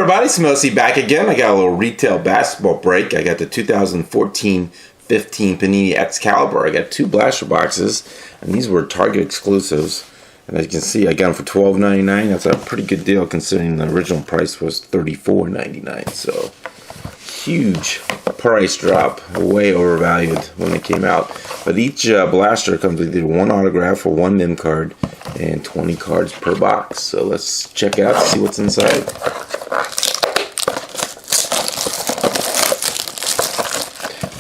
everybody, Smosi back again. I got a little retail basketball break. I got the 2014-15 Panini Excalibur. I got 2 blaster boxes, and these were Target exclusives. And as you can see, I got them for $12.99. That's a pretty good deal considering the original price was $34.99. So, huge price drop, way overvalued when they came out. But each blaster comes with either 1 autograph or 1 NIM card and 20 cards per box. So let's check it out and see what's inside.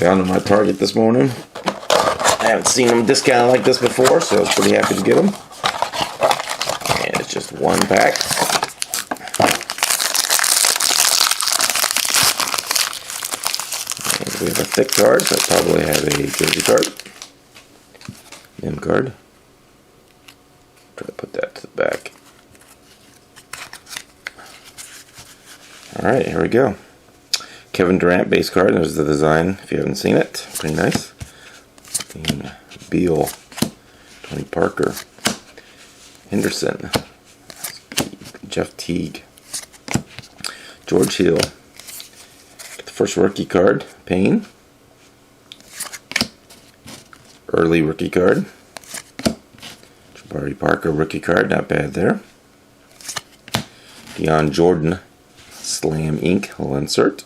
Found them at Target this morning. I haven't seen them discounted like this before, so I was pretty happy to get them. And it's just 1 pack. And we have a thick card, so I'll probably have a jersey card. NIM card. Try to put that to the back. Alright, here we go. Kevin Durant base card. There's the design if you haven't seen it. Pretty nice. And Beal, Tony Parker, Henderson, Jeff Teague, George Hill. Get the first rookie card, Payne. Early rookie card. Jabari Parker rookie card, not bad there. Jordan Slam Ink little insert.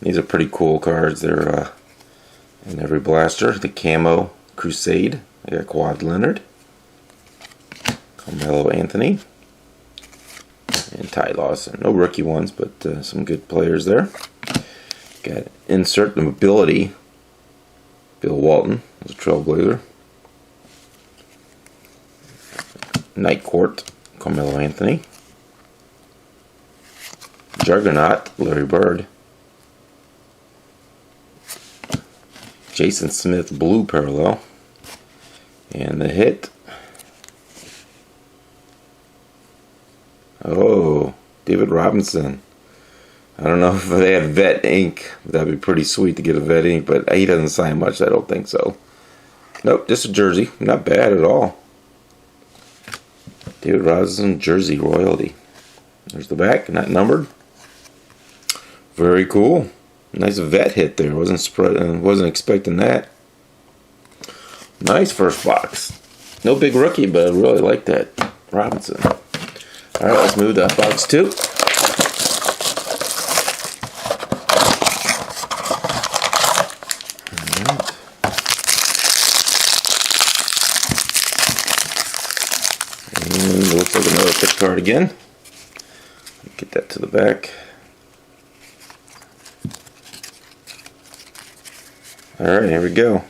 These are pretty cool cards. They're in every blaster. The Camo Crusade. I got Kawhi Leonard, Carmelo Anthony, and Ty Lawson. No rookie ones, but some good players there. Got insert the mobility. Bill Walton was a Trailblazer. Night Court, Carmelo Anthony. Juggernaut, Larry Bird. Jason Smith blue parallel. And the hit. Oh, David Robinson. I don't know if they have vet ink. That'd be pretty sweet to get a vet ink, but he doesn't sign much, I don't think so. Nope, just a jersey. Not bad at all. David Robinson jersey royalty. There's the back, not numbered. Very cool. Nice vet hit there. Wasn't expecting that. Nice first box. No big rookie, but I really like that Robinson. All right, let's move to box 2. And it looks like another thick card again. Get that to the back. Alright, here we go.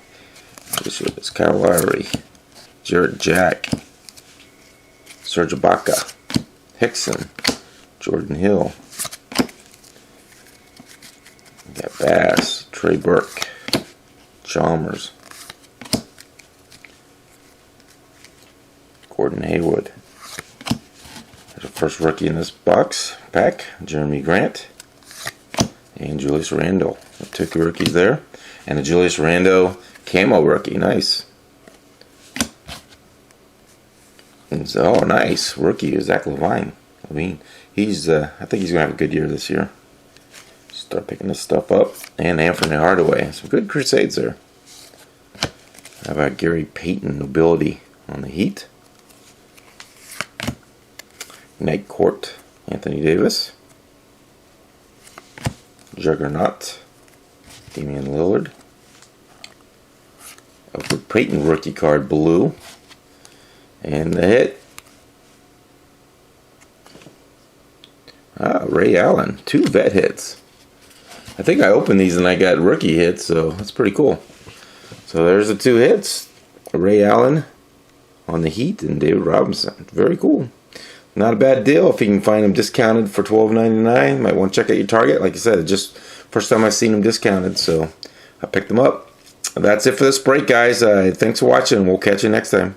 This is Kyle Lowry, Jared Jack, Serge Ibaka, Hickson, Jordan Hill. We got Bass, Trey Burke, Chalmers, Gordon Hayward. There's a first rookie in this box pack, Jeremy Grant, and Julius Randle. 2 rookies there. And the Julius Randle camo rookie, nice. And so, oh, nice rookie is Zach Levine. I think he's gonna have a good year this year. Start picking this stuff up. And Anthony Hardaway, some good Crusades there. How about Gary Payton nobility on the Heat? Night Court, Anthony Davis, Juggernaut, Damian Lillard. A Payton rookie card, blue. And the hit. Ray Allen. 2 vet hits. I think I opened these and I got rookie hits, so that's pretty cool. So there's the 2 hits. Ray Allen on the Heat and David Robinson. Very cool. Not a bad deal if you can find them discounted for $12.99. Might want to check out your Target. Like I said, it's just first time I've seen them discounted, so I picked them up. That's it for this break, guys. Thanks for watching. We'll catch you next time.